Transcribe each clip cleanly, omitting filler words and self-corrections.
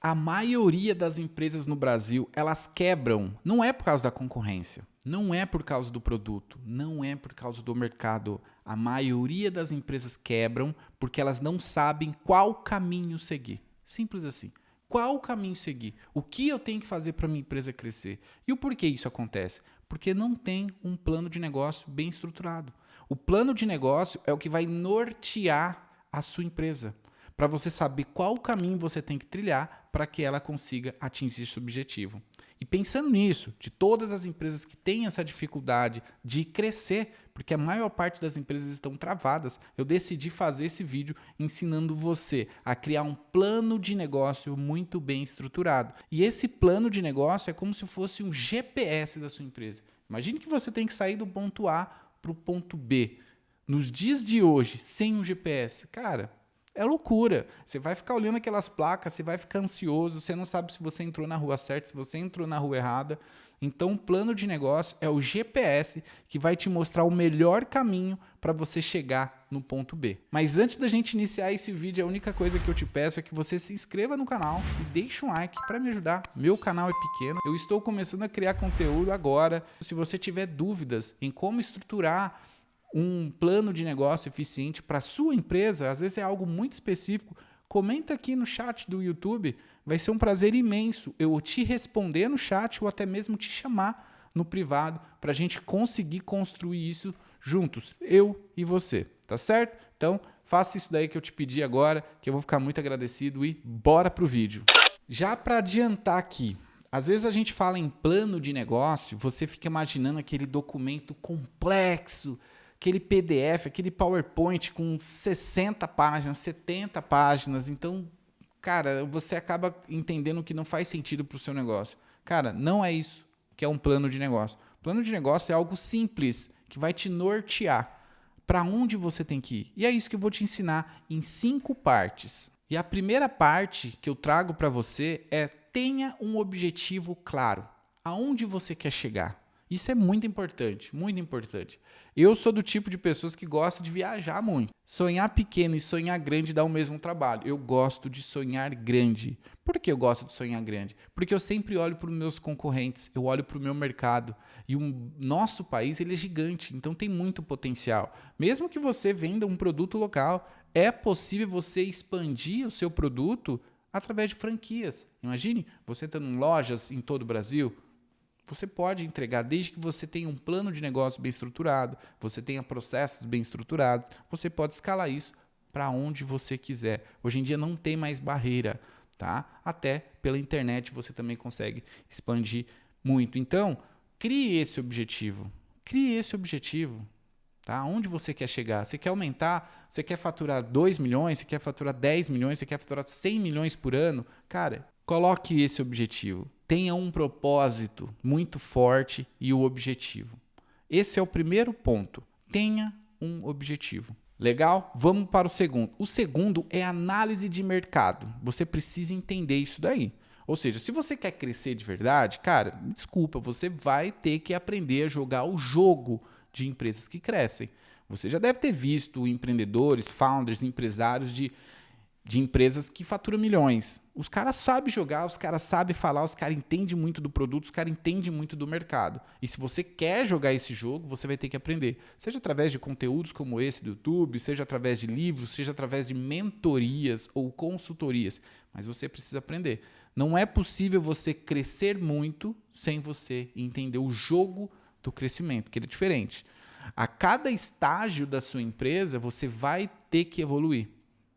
A maioria das empresas no Brasil, elas quebram, não é por causa da concorrência, não é por causa do produto, não é por causa do mercado. A maioria das empresas quebram porque elas não sabem qual caminho seguir. Simples assim. Qual caminho seguir? O que eu tenho que fazer para minha empresa crescer? E o porquê isso acontece? Porque não tem um plano de negócio bem estruturado. O plano de negócio é o que vai nortear a sua empresa, para você saber qual caminho você tem que trilhar para que ela consiga atingir esse objetivo. E pensando nisso, de todas as empresas que têm essa dificuldade de crescer, porque a maior parte das empresas estão travadas, eu decidi fazer esse vídeo ensinando você a criar um plano de negócio muito bem estruturado. E esse plano de negócio é como se fosse um GPS da sua empresa. Imagine que você tem que sair do ponto A para o ponto B. Nos dias de hoje, sem um GPS, cara, é loucura. Você vai ficar olhando aquelas placas, você vai ficar ansioso, você não sabe se você entrou na rua certa, se você entrou na rua errada. Então, o plano de negócio é o GPS que vai te mostrar o melhor caminho para você chegar no ponto B. Mas antes da gente iniciar esse vídeo, a única coisa que eu te peço é que você se inscreva no canal e deixe um like para me ajudar. Meu canal é pequeno, eu estou começando a criar conteúdo agora. Se você tiver dúvidas em como estruturar um plano de negócio eficiente para a sua empresa, às vezes é algo muito específico, comenta aqui no chat do YouTube, vai ser um prazer imenso eu te responder no chat ou até mesmo te chamar no privado para a gente conseguir construir isso juntos, eu e você, tá certo? Então, faça isso daí que eu te pedi agora, que eu vou ficar muito agradecido e bora pro vídeo. Já para adiantar aqui, às vezes a gente fala em plano de negócio, você fica imaginando aquele documento complexo, aquele PDF, aquele PowerPoint com 60 páginas, 70 páginas. Então, cara, você acaba entendendo que não faz sentido para o seu negócio. Cara, não é isso que é um plano de negócio. Plano de negócio é algo simples, que vai te nortear para onde você tem que ir. E é isso que eu vou te ensinar em 5 partes. E a primeira parte que eu trago para você é: tenha um objetivo claro. Aonde você quer chegar? Isso é muito importante, muito importante. Eu sou do tipo de pessoas que gosta de viajar muito. Sonhar pequeno e sonhar grande dá o mesmo trabalho. Eu gosto de sonhar grande. Por que eu gosto de sonhar grande? Porque eu sempre olho para os meus concorrentes, eu olho para o meu mercado. E o nosso país ele é gigante, então tem muito potencial. Mesmo que você venda um produto local, é possível você expandir o seu produto através de franquias. Imagine, você tendo lojas em todo o Brasil. Você pode entregar desde que você tenha um plano de negócio bem estruturado, você tenha processos bem estruturados, você pode escalar isso para onde você quiser. Hoje em dia não tem mais barreira, tá? Até pela internet você também consegue expandir muito. Então, crie esse objetivo. Crie esse objetivo. Tá? Onde você quer chegar? Você quer aumentar? Você quer faturar 2 milhões? Você quer faturar 10 milhões? Você quer faturar 100 milhões por ano? Cara, coloque esse objetivo. Tenha um propósito muito forte e o objetivo. Esse é o primeiro ponto. Tenha um objetivo. Legal? Vamos para o segundo. O segundo é análise de mercado. Você precisa entender isso daí. Ou seja, se você quer crescer de verdade, cara, me desculpa, você vai ter que aprender a jogar o jogo de empresas que crescem. Você já deve ter visto empreendedores, founders, empresários de empresas que faturam milhões. Os caras sabem jogar, os caras sabem falar, os caras entendem muito do produto, os caras entendem muito do mercado. E se você quer jogar esse jogo, você vai ter que aprender. Seja através de conteúdos como esse do YouTube, seja através de livros, seja através de mentorias ou consultorias. Mas você precisa aprender. Não é possível você crescer muito sem você entender o jogo do crescimento, que ele é diferente. A cada estágio da sua empresa, você vai ter que evoluir.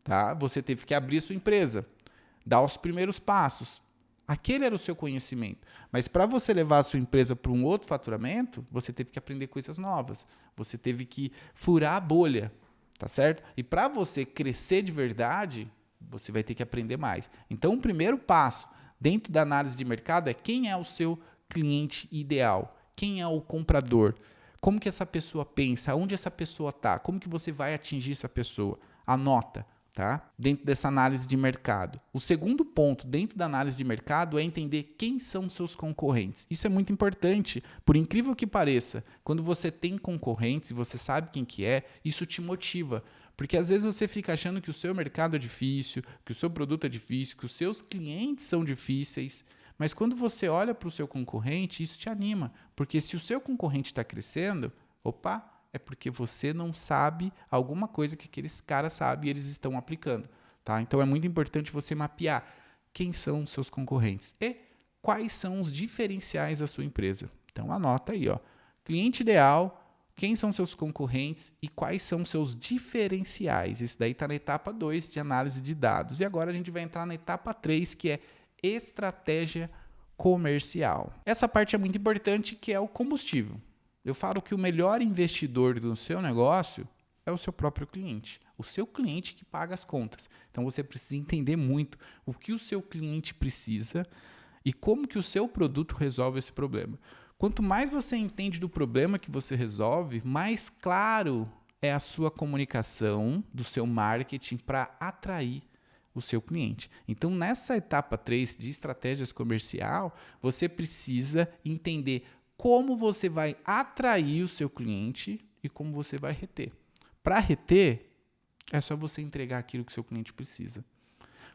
Tá? Você teve que abrir a sua empresa, dar os primeiros passos. Aquele era o seu conhecimento. Mas para você levar a sua empresa para um outro faturamento, você teve que aprender coisas novas. Você teve que furar a bolha, tá certo? E para você crescer de verdade, você vai ter que aprender mais. Então, o primeiro passo dentro da análise de mercado é: quem é o seu cliente ideal? Quem é o comprador? Como que essa pessoa pensa? Onde essa pessoa está? Como que você vai atingir essa pessoa? Anota. Tá? Dentro dessa análise de mercado. O segundo ponto dentro da análise de mercado é entender quem são seus concorrentes. Isso é muito importante. Por incrível que pareça, quando você tem concorrentes e você sabe quem que é, isso te motiva. Porque às vezes você fica achando que o seu mercado é difícil, que o seu produto é difícil, que os seus clientes são difíceis. Mas quando você olha para o seu concorrente, isso te anima. Porque se o seu concorrente está crescendo, opa, é porque você não sabe alguma coisa que aqueles caras sabem e eles estão aplicando. Tá? Então é muito importante você mapear quem são os seus concorrentes e quais são os diferenciais da sua empresa. Então anota aí, ó. Cliente ideal, quem são seus concorrentes e quais são seus diferenciais. Esse daí está na etapa 2 de análise de dados. E agora a gente vai entrar na etapa 3, que é estratégia comercial. Essa parte é muito importante, que é o combustível. Eu falo que o melhor investidor do seu negócio é o seu próprio cliente. O seu cliente que paga as contas. Então você precisa entender muito o que o seu cliente precisa e como que o seu produto resolve esse problema. Quanto mais você entende do problema que você resolve, mais claro é a sua comunicação do seu marketing para atrair o seu cliente. Então, nessa etapa 3 de estratégias comercial, você precisa entender como você vai atrair o seu cliente e como você vai reter. Para reter, é só você entregar aquilo que o seu cliente precisa.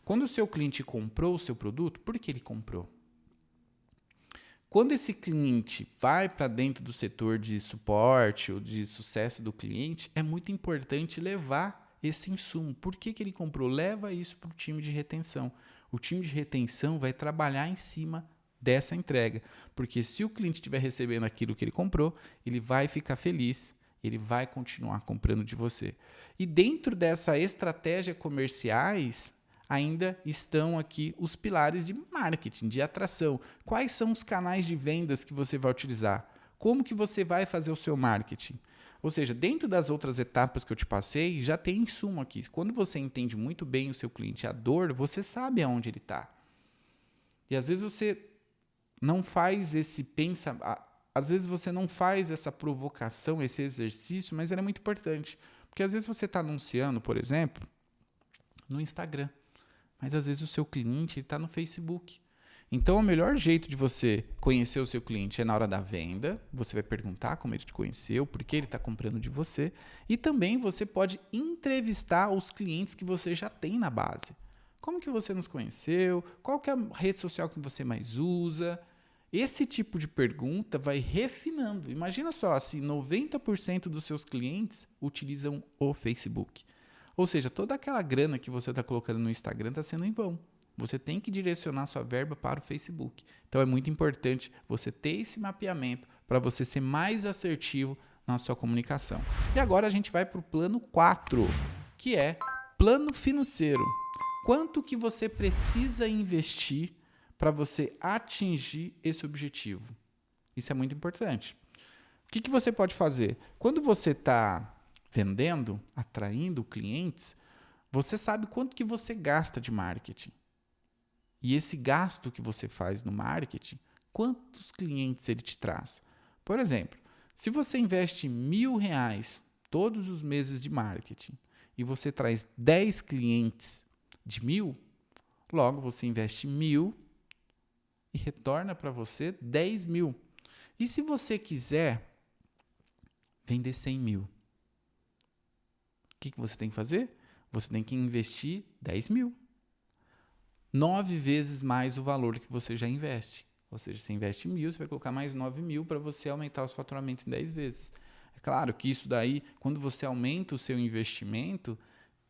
Quando o seu cliente comprou o seu produto, por que ele comprou? Quando esse cliente vai para dentro do setor de suporte ou de sucesso do cliente, é muito importante levar esse insumo. Por que ele comprou? Leva isso para o time de retenção. O time de retenção vai trabalhar em cima dessa entrega. Porque se o cliente estiver recebendo aquilo que ele comprou, ele vai ficar feliz, ele vai continuar comprando de você. E dentro dessa estratégia comerciais, ainda estão aqui os pilares de marketing, de atração. Quais são os canais de vendas que você vai utilizar? Como que você vai fazer o seu marketing? Ou seja, dentro das outras etapas que eu te passei, já tem insumo aqui. Quando você entende muito bem o seu cliente, a dor, você sabe aonde ele está. E às vezes você não faz às vezes você não faz essa provocação, esse exercício, mas ele é muito importante. Porque às vezes você está anunciando, por exemplo, no Instagram. Mas às vezes o seu cliente está no Facebook. Então, o melhor jeito de você conhecer o seu cliente é na hora da venda. Você vai perguntar como ele te conheceu, por que ele está comprando de você. E também você pode entrevistar os clientes que você já tem na base. Como que você nos conheceu? Qual que é a rede social que você mais usa? Esse tipo de pergunta vai refinando. Imagina só, se 90% dos seus clientes utilizam o Facebook. Ou seja, toda aquela grana que você está colocando no Instagram está sendo em vão. Você tem que direcionar sua verba para o Facebook. Então é muito importante você ter esse mapeamento para você ser mais assertivo na sua comunicação. E agora a gente vai para o plano 4, que é plano financeiro. Quanto que você precisa investir para você atingir esse objetivo? Isso é muito importante. O que você pode fazer? Quando você está vendendo, atraindo clientes, você sabe quanto que você gasta de marketing. E esse gasto que você faz no marketing, quantos clientes ele te traz? Por exemplo, se você investe R$1.000 todos os meses de marketing e você traz 10 clientes de 1.000, logo você investe 1.000 e retorna para você 10.000. E se você quiser vender 100.000, o que você tem que fazer? Você tem que investir 10.000. 9 vezes mais o valor que você já investe. Ou seja, você investe 1.000, você vai colocar mais 9.000 para você aumentar o seu faturamento em 10 vezes. É claro que isso daí, quando você aumenta o seu investimento,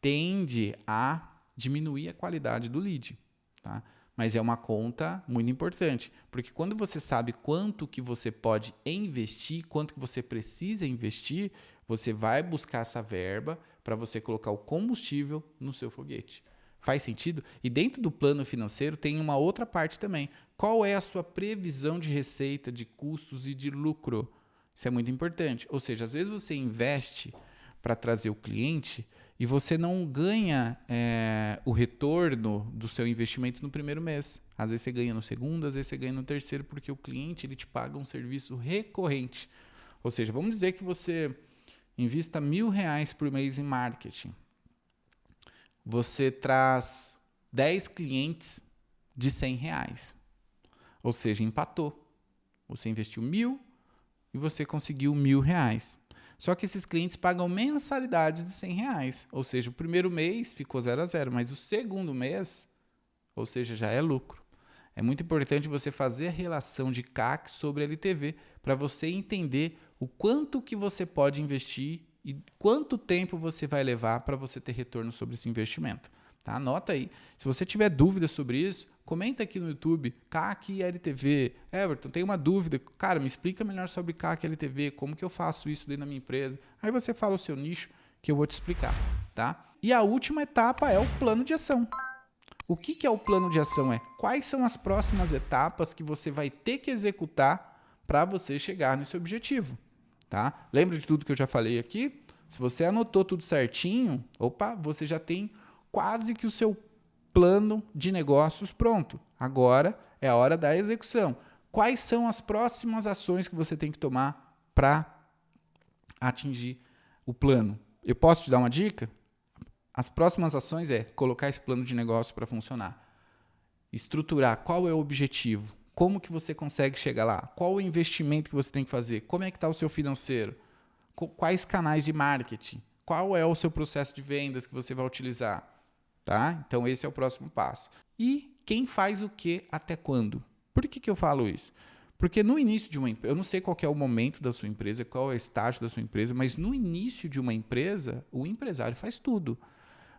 tende a diminuir a qualidade do lead, tá? Mas é uma conta muito importante, porque quando você sabe quanto que você pode investir, quanto que você precisa investir, você vai buscar essa verba para você colocar o combustível no seu foguete. Faz sentido? E dentro do plano financeiro tem uma outra parte também. Qual é a sua previsão de receita, de custos e de lucro? Isso é muito importante. Ou seja, às vezes você investe para trazer o cliente e você não ganha o retorno do seu investimento no primeiro mês. Às vezes você ganha no segundo, às vezes você ganha no terceiro, porque o cliente ele te paga um serviço recorrente. Ou seja, vamos dizer que você invista R$1.000 por mês em marketing. Você traz 10 clientes de R$100. Ou seja, empatou. Você investiu 1.000 e você conseguiu R$1.000. Só que esses clientes pagam mensalidades de R$100. Ou seja, o primeiro mês ficou 0 a 0, mas o segundo mês, ou seja, já é lucro. É muito importante você fazer a relação de CAC sobre LTV para você entender o quanto que você pode investir e quanto tempo você vai levar para você ter retorno sobre esse investimento. Tá? Anota aí. Se você tiver dúvidas sobre isso, comenta aqui no YouTube, CAC e LTV. Everton, tem uma dúvida. Cara, me explica melhor sobre CAC e LTV, como que eu faço isso dentro da minha empresa. Aí você fala o seu nicho que eu vou te explicar. Tá? E a última etapa é o plano de ação. O que é o plano de ação? Quais são as próximas etapas que você vai ter que executar para você chegar nesse objetivo. Tá? Lembra de tudo que eu já falei aqui? Se você anotou tudo certinho, você já tem quase que o seu plano de negócios pronto. Agora é a hora da execução. Quais são as próximas ações que você tem que tomar para atingir o plano? Eu posso te dar uma dica? As próximas ações é colocar esse plano de negócio para funcionar. Estruturar qual é o objetivo, como que você consegue chegar lá, qual o investimento que você tem que fazer, como é que está o seu financeiro, quais canais de marketing, qual é o seu processo de vendas que você vai utilizar. Tá? Então esse é o próximo passo. E quem faz o que até quando? Por que eu falo isso? Porque no início de uma empresa, eu não sei qual que é o momento da sua empresa, qual é o estágio da sua empresa, mas no início de uma empresa, o empresário faz tudo.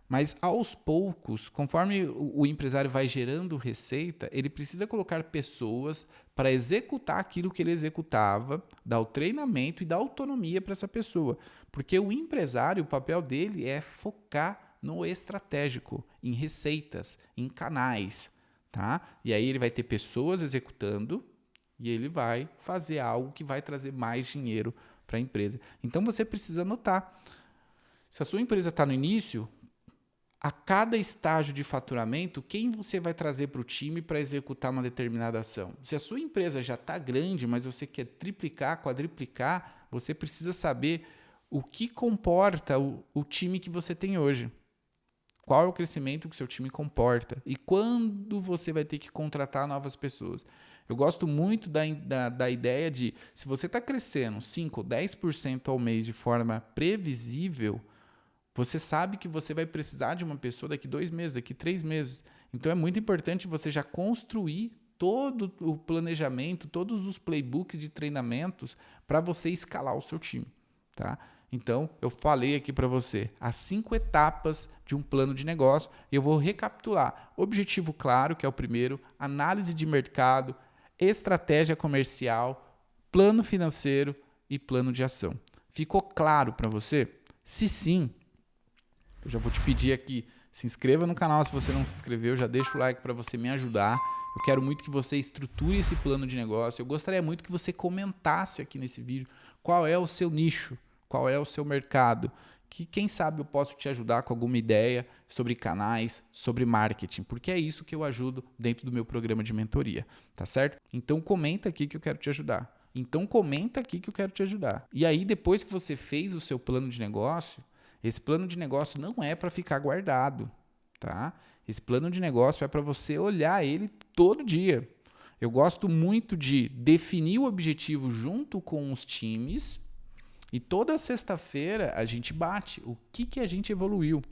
Mas aos poucos, conforme o empresário vai gerando receita, ele precisa colocar pessoas para executar aquilo que ele executava, dar o treinamento e dar autonomia para essa pessoa. Porque o empresário, o papel dele é focar no estratégico, em receitas, em canais. Tá? E aí ele vai ter pessoas executando e ele vai fazer algo que vai trazer mais dinheiro para a empresa. Então você precisa anotar. Se a sua empresa está no início, a cada estágio de faturamento, quem você vai trazer para o time para executar uma determinada ação? Se a sua empresa já está grande, mas você quer triplicar, quadriplicar, você precisa saber o que comporta o time que você tem hoje. Qual é o crescimento que o seu time comporta? E quando você vai ter que contratar novas pessoas? Eu gosto muito da ideia de, se você está crescendo 5 ou 10% ao mês de forma previsível, você sabe que você vai precisar de uma pessoa daqui 2 meses, daqui 3 meses. Então é muito importante você já construir todo o planejamento, todos os playbooks de treinamentos para você escalar o seu time. Tá? Então, eu falei aqui para você as 5 etapas de um plano de negócio. Eu vou recapitular. Objetivo claro, que é o primeiro, análise de mercado, estratégia comercial, plano financeiro e plano de ação. Ficou claro para você? Se sim, eu já vou te pedir aqui, se inscreva no canal se você não se inscreveu, já deixa o like para você me ajudar. Eu quero muito que você estruture esse plano de negócio. Eu gostaria muito que você comentasse aqui nesse vídeo qual é o seu nicho, qual é o seu mercado, que quem sabe eu posso te ajudar com alguma ideia sobre canais, sobre marketing, porque é isso que eu ajudo dentro do meu programa de mentoria, tá certo? Então comenta aqui que eu quero te ajudar. E aí depois que você fez o seu plano de negócio, esse plano de negócio não é para ficar guardado, tá? Esse plano de negócio é para você olhar ele todo dia. Eu gosto muito de definir o objetivo junto com os times e toda sexta-feira a gente bate o que a gente evoluiu,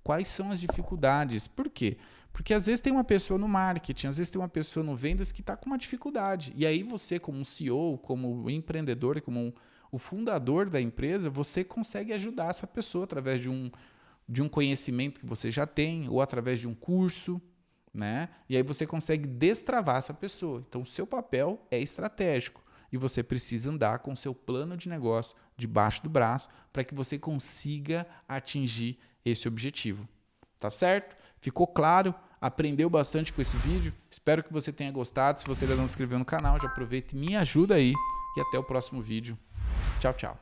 quais são as dificuldades. Por quê? Porque às vezes tem uma pessoa no marketing, às vezes tem uma pessoa no vendas que está com uma dificuldade. E aí você, como um CEO, como empreendedor, como o fundador da empresa, você consegue ajudar essa pessoa através de um conhecimento que você já tem ou através de um curso, né? E aí você consegue destravar essa pessoa. Então, o seu papel é estratégico e você precisa andar com o seu plano de negócio debaixo do braço para que você consiga atingir esse objetivo. Tá certo? Ficou claro? Aprendeu bastante com esse vídeo? Espero que você tenha gostado. Se você ainda não se inscreveu no canal, já aproveita e me ajuda aí. E até o próximo vídeo. Tchau, tchau.